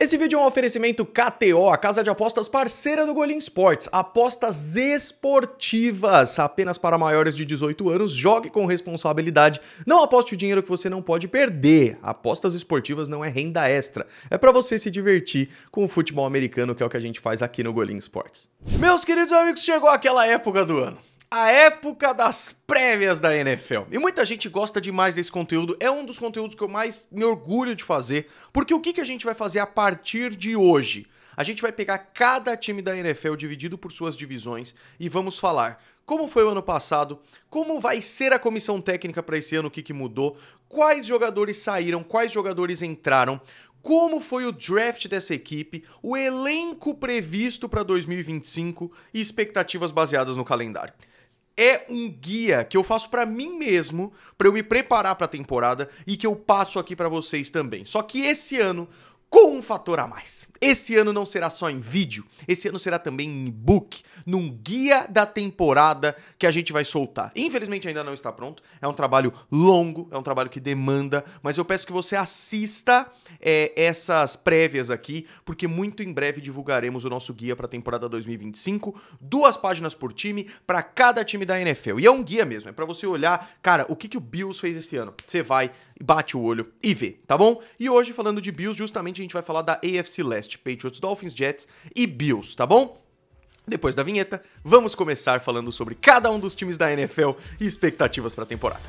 Esse vídeo é um oferecimento KTO, a casa de apostas parceira do Golim Sports. Apostas esportivas, apenas para maiores de 18 anos. Jogue com responsabilidade. Não aposte o dinheiro que você não pode perder. Apostas esportivas não é renda extra. É para você se divertir com o futebol americano, que é o que a gente faz aqui no Golim Sports. Meus queridos amigos, chegou aquela época do ano. A época das prévias da NFL. E muita gente gosta demais desse conteúdo. É um dos conteúdos que eu mais me orgulho de fazer. Porque o que a gente vai fazer a partir de hoje? A gente vai pegar cada time da NFL dividido por suas divisões e vamos falar como foi o ano passado, como vai ser a comissão técnica para esse ano, o que mudou, quais jogadores saíram, quais jogadores entraram, como foi o draft dessa equipe, o elenco previsto para 2025 e expectativas baseadas no calendário. É um guia que eu faço pra mim mesmo, pra eu me preparar pra temporada e que eu passo aqui pra vocês também. Só que esse ano, com um fator a mais. Esse ano não será só em vídeo, esse ano será também em e-book, num guia da temporada que a gente vai soltar. Infelizmente ainda não está pronto, é um trabalho longo, é um trabalho que demanda, mas eu peço que você assista essas prévias aqui, porque muito em breve divulgaremos o nosso guia para a temporada 2025, 2 páginas por time, para cada time da NFL. E é um guia mesmo, é para você olhar, cara, o que o Bills fez esse ano. Você vai, bate o olho e vê, tá bom? E hoje, falando de Bills, justamente a gente vai falar da AFC Leste, Patriots, Dolphins, Jets e Bills, tá bom? Depois da vinheta, vamos começar falando sobre cada um dos times da NFL e expectativas para a temporada.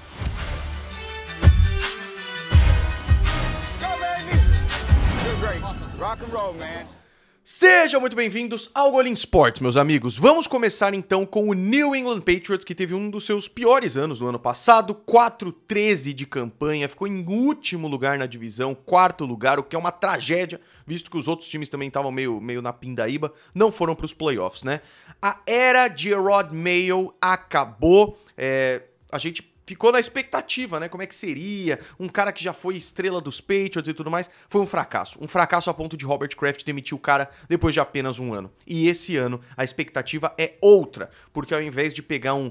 Rock and roll, man. Sejam muito bem-vindos ao Golim Sports, meus amigos. Vamos começar então com o New England Patriots, que teve um dos seus piores anos no ano passado, 4-13 de campanha, ficou em último lugar na divisão, 4º lugar, o que é uma tragédia, visto que os outros times também estavam meio na pindaíba, não foram para os playoffs, né? A era de Rod Mayo acabou, a gente ficou na expectativa, né? Como é que seria? Um cara que já foi estrela dos Patriots e tudo mais. Foi um fracasso. Um fracasso a ponto de Robert Kraft demitir o cara depois de apenas um ano. E esse ano a expectativa é outra. Porque ao invés de pegar um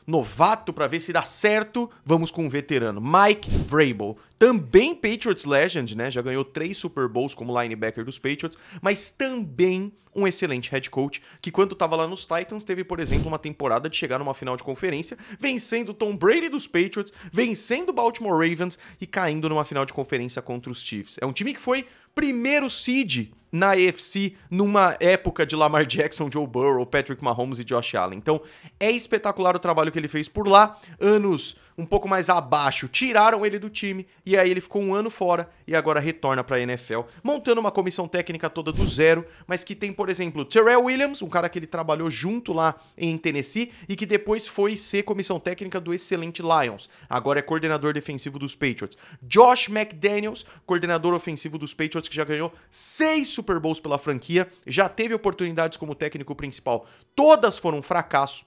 novato pra ver se dá certo, vamos com um veterano. Mike Vrabel. Também Patriots Legend, né? Já ganhou 3 Super Bowls como linebacker dos Patriots. Mas também um excelente head coach, que quando tava lá nos Titans, teve, por exemplo, uma temporada de chegar numa final de conferência, vencendo Tom Brady dos Patriots, vencendo o Baltimore Ravens e caindo numa final de conferência contra os Chiefs. É um time que foi primeiro seed na AFC numa época de Lamar Jackson, Joe Burrow, Patrick Mahomes e Josh Allen. Então, é espetacular o trabalho que ele fez por lá. Anos um pouco mais abaixo, tiraram ele do time e aí ele ficou um ano fora e agora retorna para a NFL, montando uma comissão técnica toda do zero, mas que tem, por exemplo, Terrell Williams, um cara que ele trabalhou junto lá em Tennessee e que depois foi ser comissão técnica do excelente Lions. Agora é coordenador defensivo dos Patriots. Josh McDaniels, coordenador ofensivo dos Patriots, que já ganhou 6 Super Bowls pela franquia, já teve oportunidades como técnico principal, todas foram um fracasso.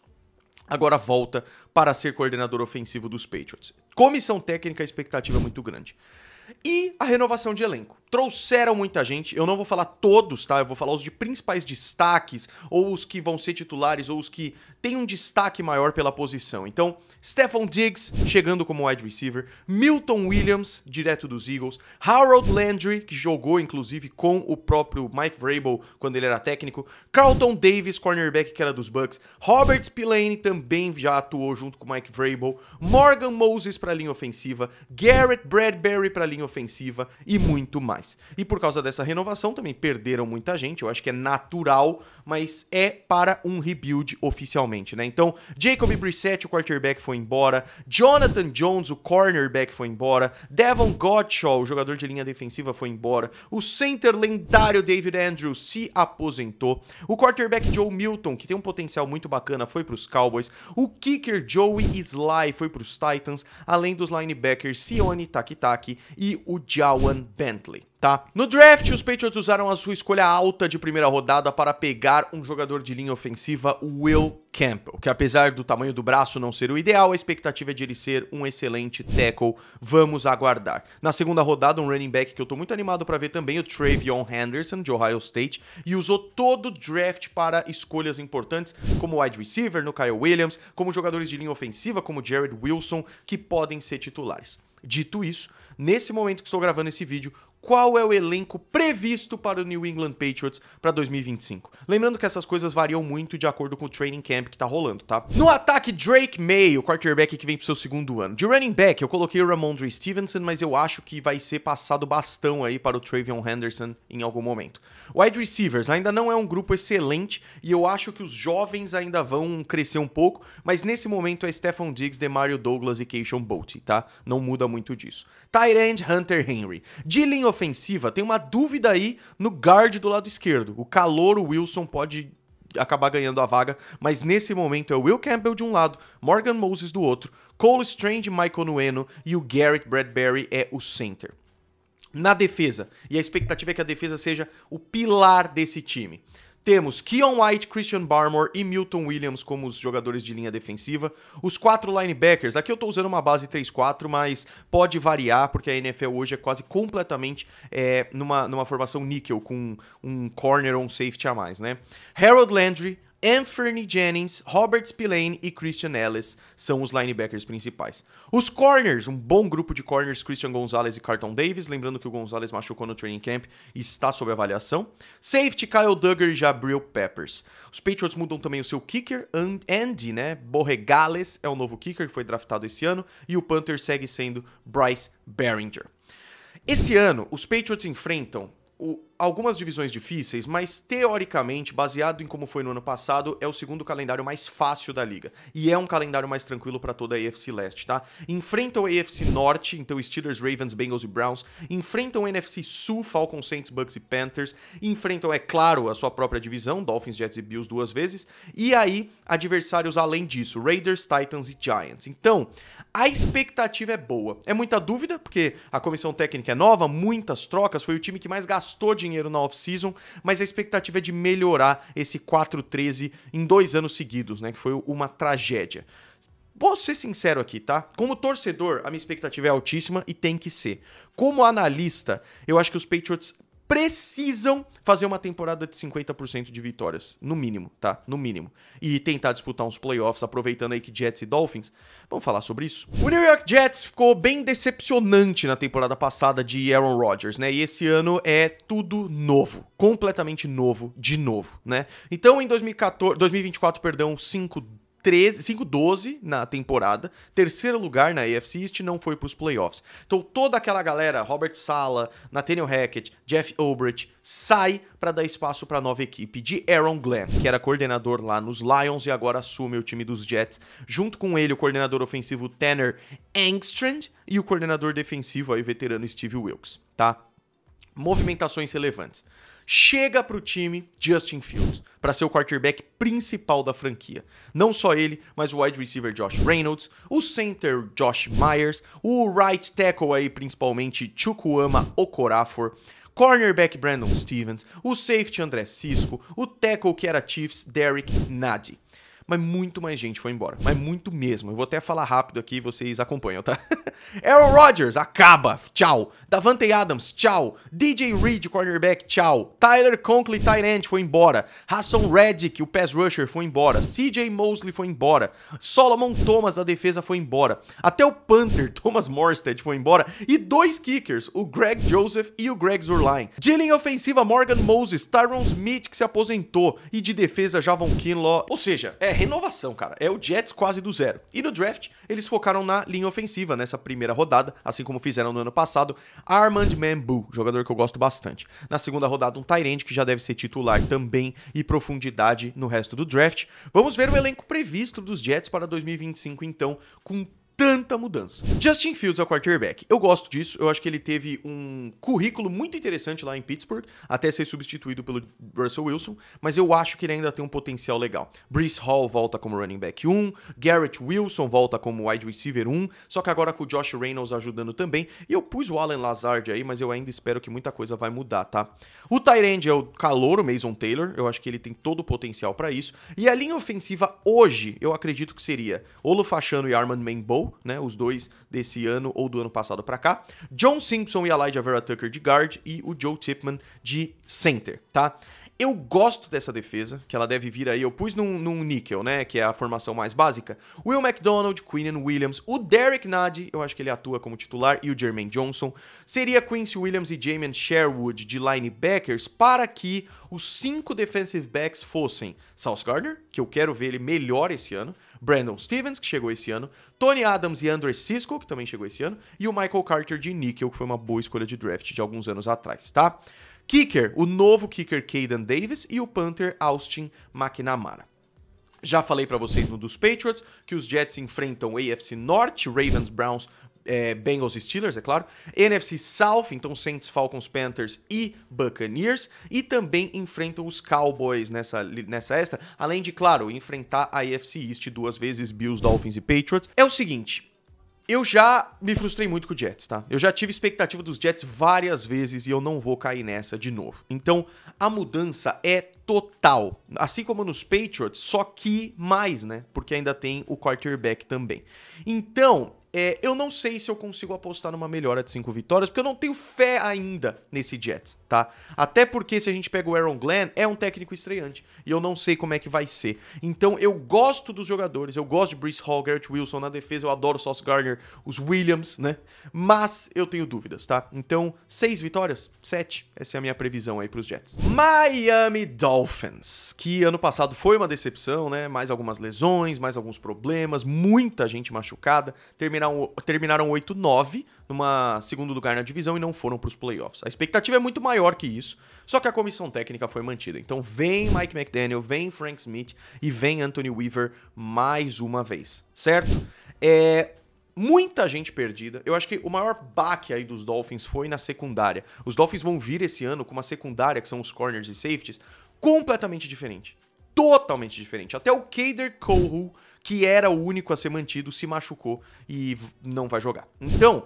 Agora volta para ser coordenador ofensivo dos Patriots. Comissão técnica, a expectativa é muito grande. E a renovação de elenco. Trouxeram muita gente, eu não vou falar todos, tá? Eu vou falar os de principais destaques, ou os que vão ser titulares, ou os que têm um destaque maior pela posição. Então, Stephon Diggs, chegando como wide receiver, Milton Williams, direto dos Eagles, Harold Landry, que jogou, inclusive, com o próprio Mike Vrabel, quando ele era técnico, Carlton Davis, cornerback, que era dos Bucks, Robert Spillane, também já atuou junto com o Mike Vrabel, Morgan Moses para a linha ofensiva, Garrett Bradbury para a linha ofensiva e muito mais. E por causa dessa renovação também perderam muita gente, eu acho que é natural, mas é para um rebuild oficialmente, né? Então, Jacoby Brissett, o quarterback, foi embora, Jonathan Jones, o cornerback, foi embora, Devon Gottschall, o jogador de linha defensiva, foi embora, o center lendário David Andrews se aposentou, o quarterback Joe Milton, que tem um potencial muito bacana, foi para os Cowboys, o kicker Joey Sly foi para os Titans, além dos linebackers Sione Takitaki e o Jawan Bentley. Tá? No draft, os Patriots usaram a sua escolha alta de primeira rodada para pegar um jogador de linha ofensiva, Will Campbell, que apesar do tamanho do braço não ser o ideal, a expectativa é de ele ser um excelente tackle. Vamos aguardar. Na segunda rodada, um running back que eu tô muito animado para ver também, o Travion Henderson, de Ohio State, e usou todo o draft para escolhas importantes, como wide receiver no Kyle Williams, como jogadores de linha ofensiva, como Jared Wilson, que podem ser titulares. Dito isso, nesse momento que estou gravando esse vídeo, qual é o elenco previsto para o New England Patriots para 2025. Lembrando que essas coisas variam muito de acordo com o training camp que tá rolando, tá? No ataque, Drake May, o quarterback que vem pro seu segundo ano. De running back, eu coloquei o Ramondre Stevenson, mas eu acho que vai ser passado bastão aí para o Travion Henderson em algum momento. Wide receivers ainda não é um grupo excelente e eu acho que os jovens ainda vão crescer um pouco, mas nesse momento é Stephon Diggs, Demario Douglas e Keishon Bolte, tá? Não muda muito disso. Tight end, Hunter Henry. De linha ofensiva, tem uma dúvida aí no guard do lado esquerdo. O calouro Wilson pode acabar ganhando a vaga, mas nesse momento é o Will Campbell de um lado, Morgan Moses do outro, Cole Strange, Michael Nueno e o Garrett Bradbury é o center. Na defesa, e a expectativa é que a defesa seja o pilar desse time. Temos Keon White, Christian Barmore e Milton Williams como os jogadores de linha defensiva. Os 4 linebackers, aqui eu tô usando uma base 3-4, mas pode variar, porque a NFL hoje é quase completamente numa formação níquel, com um corner ou um safety a mais, né? Harold Landry, Anthony Jennings, Robert Spillane e Christian Ellis são os linebackers principais. Os corners, um bom grupo de corners, Christian Gonzalez e Carlton Davis, lembrando que o Gonzalez machucou no training camp e está sob avaliação. Safety, Kyle Duggar e Jabril Peppers. Os Patriots mudam também o seu kicker, Andy, né? Borregales é o novo kicker que foi draftado esse ano e o punter segue sendo Bryce Baringer. Esse ano, os Patriots enfrentam algumas divisões difíceis, mas teoricamente, baseado em como foi no ano passado, é o segundo calendário mais fácil da liga. E é um calendário mais tranquilo para toda a AFC Leste, tá? Enfrentam a AFC Norte, então Steelers, Ravens, Bengals e Browns. Enfrentam a NFC Sul, Falcons, Saints, Bucks e Panthers. Enfrentam, é claro, a sua própria divisão, Dolphins, Jets e Bills 2 vezes. E aí, adversários além disso, Raiders, Titans e Giants. Então, a expectativa é boa. É muita dúvida, porque a comissão técnica é nova, muitas trocas, foi o time que mais gastou dinheiro na off-season, mas a expectativa é de melhorar esse 4-13 em 2 anos seguidos, né? Que foi uma tragédia. Vou ser sincero aqui, tá? Como torcedor, a minha expectativa é altíssima e tem que ser. Como analista, eu acho que os Patriots precisam fazer uma temporada de 50% de vitórias, no mínimo, tá? No mínimo. E tentar disputar uns playoffs, aproveitando aí que Jets e Dolphins. Vamos falar sobre isso? O New York Jets ficou bem decepcionante na temporada passada de Aaron Rodgers, né? E esse ano é tudo novo, completamente novo, de novo, né? Então, em 2024, 5-12 na temporada, terceiro lugar na AFC East, não foi para os playoffs. Então toda aquela galera, Robert Saleh, Nathaniel Hackett, Jeff Ulbrich, sai para dar espaço para a nova equipe de Aaron Glenn, que era coordenador lá nos Lions e agora assume o time dos Jets. Junto com ele, o coordenador ofensivo Tanner Engstrand e o coordenador defensivo, aí, o veterano Steve Wilkes, tá? Movimentações relevantes. Chega pro time Justin Fields para ser o quarterback principal da franquia. Não só ele, mas o wide receiver Josh Reynolds, o center Josh Myers, o right tackle aí principalmente Chukwuma Okorafor, cornerback Brandon Stevens, o safety André Cisco, o tackle que era Chiefs Derek Nnadi. Mas muito mais gente foi embora. Mas muito mesmo. Eu vou até falar rápido aqui, vocês acompanham, tá? Aaron Rodgers, acaba. Tchau. Davante Adams, tchau. DJ Reed, cornerback, tchau. Tyler Conklin, tight end, foi embora. Hassan Reddick, o pass rusher, foi embora. CJ Mosley foi embora. Solomon Thomas, da defesa, foi embora. Até o punter, Thomas Morstead, foi embora. E 2 kickers, o Greg Joseph e o Greg Zuerlein. De linha ofensiva, Morgan Moses, Tyron Smith, que se aposentou. E de defesa, Javon Kinlaw. Ou seja, renovação, cara. É o Jets quase do zero. E no draft, eles focaram na linha ofensiva nessa primeira rodada, assim como fizeram no ano passado. Armand Mambu, jogador que eu gosto bastante. Na segunda rodada, um tight end que já deve ser titular também e profundidade no resto do draft. Vamos ver o elenco previsto dos Jets para 2025, então, com tanta mudança. Justin Fields é o quarterback. Eu gosto disso, eu acho que ele teve um currículo muito interessante lá em Pittsburgh, até ser substituído pelo Russell Wilson, mas eu acho que ele ainda tem um potencial legal. Breece Hall volta como running back 1, Garrett Wilson volta como wide receiver 1, só que agora com o Josh Reynolds ajudando também, e eu pus o Allen Lazard aí, mas eu ainda espero que muita coisa vai mudar, tá? O tight end é o calouro Mason Taylor, eu acho que ele tem todo o potencial pra isso, e a linha ofensiva hoje, eu acredito que seria Olu Fashanu e Armand Mambu, né, os dois desse ano ou do ano passado pra cá, John Simpson e Elijah Vera Tucker de guard e o Joe Tipman de center, tá? Eu gosto dessa defesa, que ela deve vir aí, eu pus num níquel, né, que é a formação mais básica. Will McDonald, Quinnen Williams, o Derek Nnadi, eu acho que ele atua como titular, e o Jermaine Johnson. Seria Quincy Williams e Jamian Sherwood de linebackers para que os 5 defensive backs fossem Sauce Gardner, que eu quero ver ele melhor esse ano, Brandon Stevens, que chegou esse ano, Tony Adams e Andre Cisco, que também chegou esse ano, e o Michael Carter de níquel, que foi uma boa escolha de draft de alguns anos atrás, tá? Kicker, o novo kicker Caden Davis e o punter Austin McNamara. Já falei pra vocês no dos Patriots que os Jets enfrentam AFC Norte, Ravens, Browns, Bengals e Steelers, é claro. NFC South, então Saints, Falcons, Panthers e Buccaneers. E também enfrentam os Cowboys nessa extra. Além de, claro, enfrentar a AFC East 2 vezes, Bills, Dolphins e Patriots. É o seguinte... Eu já me frustrei muito com o Jets, tá? Eu já tive expectativa dos Jets várias vezes e eu não vou cair nessa de novo. Então, a mudança é total. Assim como nos Patriots, só que mais, né? Porque ainda tem o quarterback também. Então, eu não sei se eu consigo apostar numa melhora de 5 vitórias, porque eu não tenho fé ainda nesse Jets, tá? Até porque se a gente pega o Aaron Glenn, é um técnico estreante. E eu não sei como é que vai ser. Então, eu gosto dos jogadores, eu gosto de Breece Hall, Garrett Wilson na defesa, eu adoro o Sauce Gardner, os Williams, né? Mas eu tenho dúvidas, tá? Então, 6 vitórias? 7. Essa é a minha previsão aí pros Jets. Miami Dolphins, que ano passado foi uma decepção, né? Mais algumas lesões, mais alguns problemas, muita gente machucada. Terminaram 8-9 numa segundo lugar na divisão e não foram para os playoffs. A expectativa é muito maior que isso, só que a comissão técnica foi mantida. Então vem Mike McDaniel, vem Frank Smith e vem Anthony Weaver mais uma vez, certo? Muita gente perdida. Eu acho que o maior baque aí dos Dolphins foi na secundária. Os Dolphins vão vir esse ano com uma secundária, que são os corners e safeties, completamente diferente. Totalmente diferente. Até o Kader Kohou, que era o único a ser mantido, se machucou e não vai jogar. Então,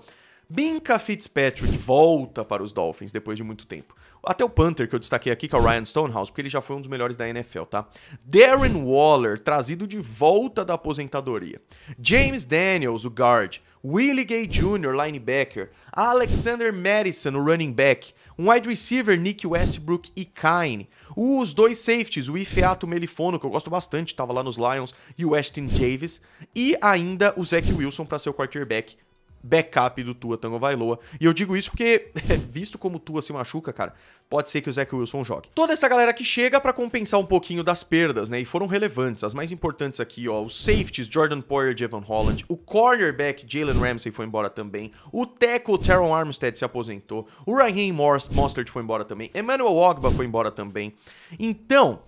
Minkah Fitzpatrick volta para os Dolphins depois de muito tempo. Até o punter que eu destaquei aqui, que é o Ryan Stonehouse, porque ele já foi um dos melhores da NFL, tá? Darren Waller, trazido de volta da aposentadoria. James Daniels, o guard. Willie Gay Jr., linebacker. Alexander Madison, o running back. Um wide receiver, Nick Westbrook e Kine. Os 2 safeties, o Ifeatu Melifono, que eu gosto bastante, estava lá nos Lions, e o Weston Davis. E ainda o Zach Wilson para ser o quarterback backup do Tua Tagovailoa. E eu digo isso porque, visto como o Tua se machuca, cara, pode ser que o Zach Wilson jogue. Toda essa galera que chega pra compensar um pouquinho das perdas, né, e foram relevantes. As mais importantes aqui, ó, os safeties, Jordan Poyer e Javon Holland, o cornerback, Jalen Ramsey foi embora também, o tackle, Teron Armstead se aposentou, o Raheem Mostert foi embora também, Emmanuel Ogbah foi embora também. Então,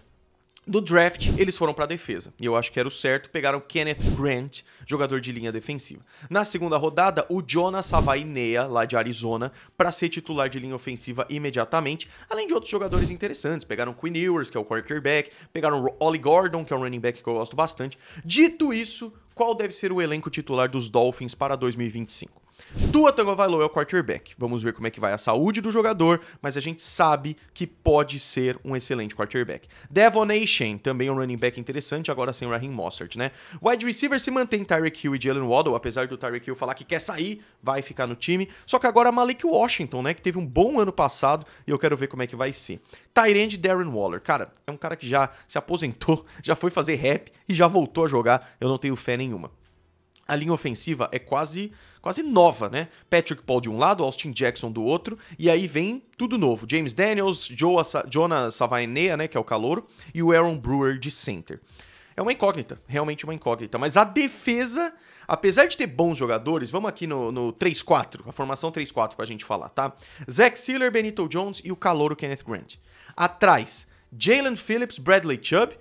do draft, eles foram pra defesa. E eu acho que era o certo. Pegaram Kenneth Grant, jogador de linha defensiva. Na segunda rodada, o Jonas Savaiinea, lá de Arizona, pra ser titular de linha ofensiva imediatamente. Além de outros jogadores interessantes. Pegaram Quinn Ewers, que é o quarterback. Pegaram Ollie Gordon, que é um running back que eu gosto bastante. Dito isso, qual deve ser o elenco titular dos Dolphins para 2025? Tua Tagovailoa é o quarterback. Vamos ver como é que vai a saúde do jogador, mas a gente sabe que pode ser um excelente quarterback. Devon Achane, também um running back interessante, agora sem o Raheem Mostert, né? Wide receiver se mantém Tyreek Hill e Jalen Waddle, apesar do Tyreek Hill falar que quer sair, vai ficar no time. Só que agora Malik Washington, né, que teve um bom ano passado e eu quero ver como é que vai ser. Tight end Darren Waller, cara, é um cara que já se aposentou, já foi fazer rap e já voltou a jogar, eu não tenho fé nenhuma. A linha ofensiva é quase nova, né? Patrick Paul de um lado, Austin Jackson do outro, e aí vem tudo novo. James Daniels, Jonas Savaiinea, né, que é o calouro, e o Aaron Brewer de center. É uma incógnita, realmente uma incógnita. Mas a defesa, apesar de ter bons jogadores, vamos aqui no 3-4, a formação 3-4 pra gente falar, tá? Zach Sealer, Benito Jones e o calouro Kenneth Grant. Atrás, Jalen Phillips, Bradley Chubb,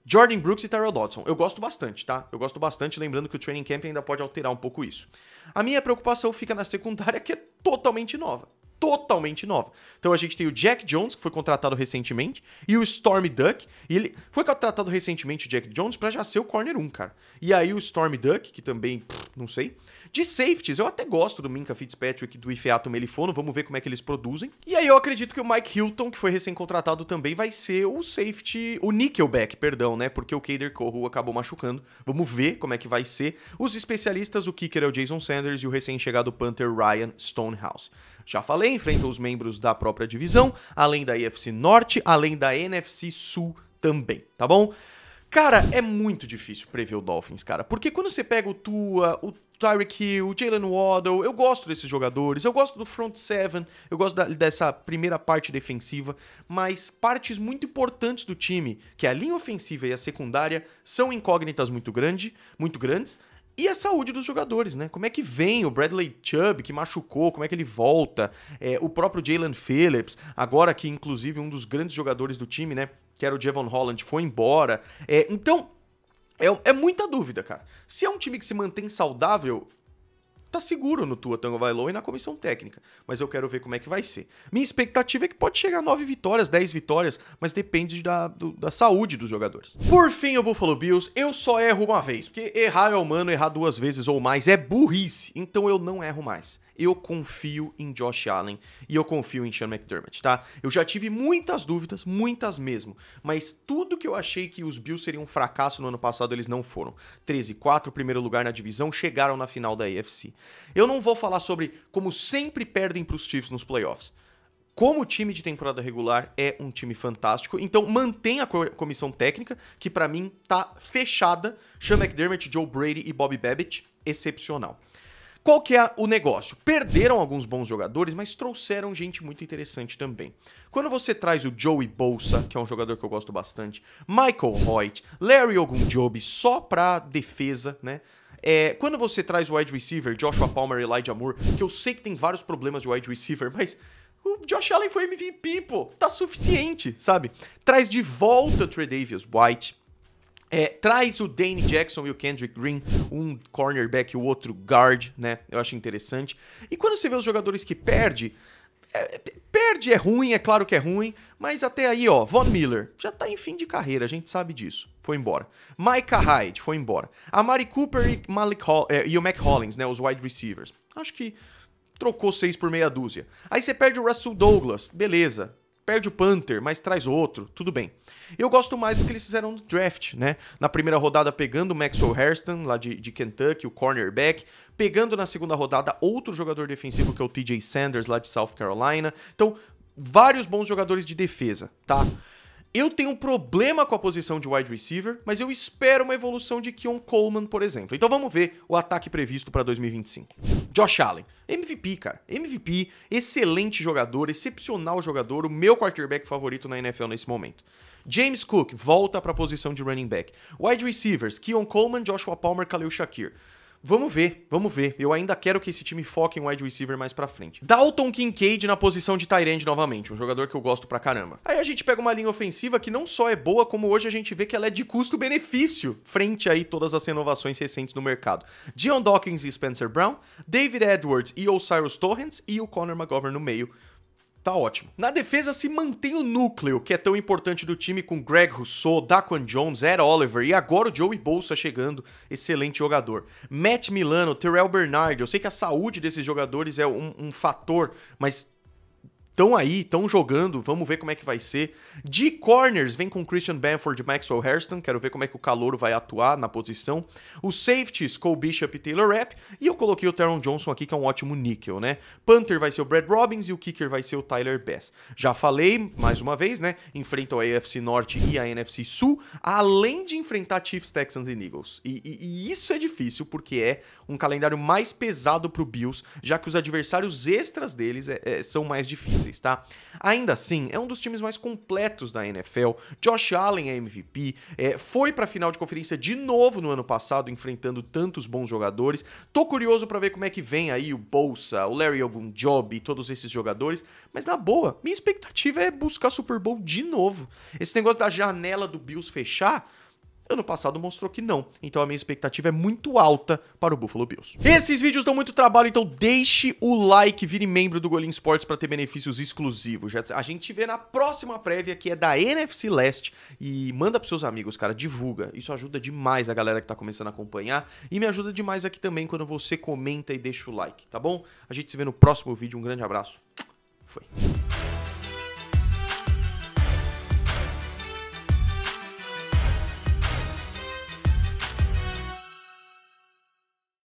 Jordan Brooks e Tyrell Dodson. Eu gosto bastante, tá? Eu gosto bastante, lembrando que o training camp ainda pode alterar um pouco isso. A minha preocupação fica na secundária, que é totalmente nova. Totalmente nova. Então a gente tem o Jack Jones, que foi contratado recentemente, e o Stormy Duck. E ele foi contratado recentemente, o Jack Jones, pra já ser o corner 1, cara. E aí o Stormy Duck, que também, não sei. De safeties, eu até gosto do Minkah Fitzpatrick e do Ifeatu Melifono, vamos ver como é que eles produzem. E aí eu acredito que o Mike Hilton, que foi recém-contratado também, vai ser o safety, o nickelback, perdão, né? Porque o Kader Kohu acabou machucando. Vamos ver como é que vai ser. Os especialistas, o kicker é o Jason Sanders e o recém-chegado punter Ryan Stonehouse. Já falei, enfrentam os membros da própria divisão, além da AFC Norte, além da NFC Sul também, tá bom? Cara, é muito difícil prever o Dolphins, cara, porque quando você pega o Tua, o Tyreek Hill, o Jalen Waddle, eu gosto desses jogadores, eu gosto do front seven, eu gosto dessa primeira parte defensiva, mas partes muito importantes do time, que é a linha ofensiva e a secundária, são incógnitas muito grandes, e a saúde dos jogadores, né? Como é que vem o Bradley Chubb, que machucou, como é que ele volta? O próprio Jalen Phillips, agora que inclusive um dos grandes jogadores do time, né? Que era o Javon Holland, foi embora. Então, é muita dúvida, cara. Se é um time que se mantém saudável, tá seguro no Tua Tagovailoa e na comissão técnica, mas eu quero ver como é que vai ser. Minha expectativa é que pode chegar a 9 vitórias, 10 vitórias, mas depende da saúde dos jogadores. Por fim, o Buffalo Bills, eu só erro uma vez, porque errar é humano, errar 2 vezes ou mais é burrice, então eu não erro mais. Eu confio em Josh Allen e eu confio em Sean McDermott, tá? Eu já tive muitas dúvidas, muitas mesmo, mas tudo que eu achei que os Bills seriam um fracasso no ano passado, eles não foram. 13-4, primeiro lugar na divisão, chegaram na final da AFC. Eu não vou falar sobre como sempre perdem para os Chiefs nos playoffs. Como time de temporada regular é um time fantástico, então mantém a comissão técnica, que pra mim tá fechada. Sean McDermott, Joe Brady e Bobby Babbitt, excepcional. Qual que é o negócio? Perderam alguns bons jogadores, mas trouxeram gente muito interessante também. Quando você traz o Joey Bosa, que é um jogador que eu gosto bastante, Michael Hoyt, Larry Ogunjobi, só pra defesa, né? Quando você traz o wide receiver, Joshua Palmer e Elijah Moore, que eu sei que tem vários problemas de wide receiver, mas o Josh Allen foi MVP, pô, tá suficiente, sabe? Traz de volta o Tre'Davious White, traz o Dane Jackson e o Kendrick Green, um cornerback e o outro guard, né? Eu acho interessante. E quando você vê os jogadores que perde é ruim, é claro que é ruim, mas até aí, ó, Von Miller já tá em fim de carreira, a gente sabe disso, foi embora. Micah Hyde foi embora. Amari Cooper e o Mac Hollins, né, os wide receivers. Acho que trocou 6 por meia dúzia. Aí você perde o Russell Douglas, beleza. Perde o punter, mas traz outro, tudo bem. Eu gosto mais do que eles fizeram no draft, né? Na primeira rodada pegando o Maxwell Hairston, lá de Kentucky, o cornerback. Pegando na segunda rodada outro jogador defensivo, que é o TJ Sanders, lá de South Carolina. Então, vários bons jogadores de defesa, tá? Eu tenho um problema com a posição de wide receiver, mas eu espero uma evolução de Keon Coleman, por exemplo. Então vamos ver o ataque previsto para 2025. Josh Allen, MVP, cara. MVP, excelente jogador, excepcional jogador, o meu quarterback favorito na NFL nesse momento. James Cook volta para a posição de running back. Wide receivers, Keon Coleman, Joshua Palmer, Khalil Shakir. Vamos ver. Eu ainda quero que esse time foque em wide receiver mais pra frente. Dalton Kincaid na posição de tight end novamente, um jogador que eu gosto pra caramba. Aí a gente pega uma linha ofensiva que não só é boa, como hoje a gente vê que ela é de custo-benefício, frente aí todas as renovações recentes no mercado. Dion Dawkins e Spencer Brown, David Edwards e Osiris Torrance e o Connor McGovern no meio. Tá ótimo. Na defesa se mantém o núcleo, que é tão importante do time, com Greg Rousseau, Daquan Jones, Ed Oliver e agora o Joey Bosa chegando, excelente jogador. Matt Milano, Terrell Bernard, eu sei que a saúde desses jogadores é um fator, mas estão jogando, vamos ver como é que vai ser. De corners, vem com Christian Benford e Maxwell Hairston, quero ver como é que o calouro vai atuar na posição. Os safeties, Cole Bishop e Taylor Rapp, e eu coloquei o Taron Johnson aqui, que é um ótimo níquel, né? Punter vai ser o Brad Robbins e o kicker vai ser o Tyler Bass. Já falei, mais uma vez, né? Enfrentam a AFC Norte e a NFC Sul, além de enfrentar Chiefs, Texans e Eagles. E isso é difícil, porque é um calendário mais pesado pro Bills, já que os adversários extras deles são mais difíceis. Tá? Ainda assim, é um dos times mais completos da NFL. Josh Allen é MVP, foi pra final de conferência de novo no ano passado, enfrentando tantos bons jogadores. Tô curioso pra ver como é que vem aí o Bosa, o Larry Ogunjobi, todos esses jogadores, mas na boa, minha expectativa é buscar Super Bowl de novo. Esse negócio da janela do Bills fechar, Ano passado mostrou que não. Então a minha expectativa é muito alta para o Buffalo Bills. Esses vídeos dão muito trabalho, então deixe o like, vire membro do Golim Sports para ter benefícios exclusivos. A gente vê na próxima prévia, que é da NFC Leste, e manda pros seus amigos, cara, divulga. Isso ajuda demais a galera que tá começando a acompanhar e me ajuda demais aqui também quando você comenta e deixa o like, tá bom? A gente se vê no próximo vídeo, um grande abraço. Foi.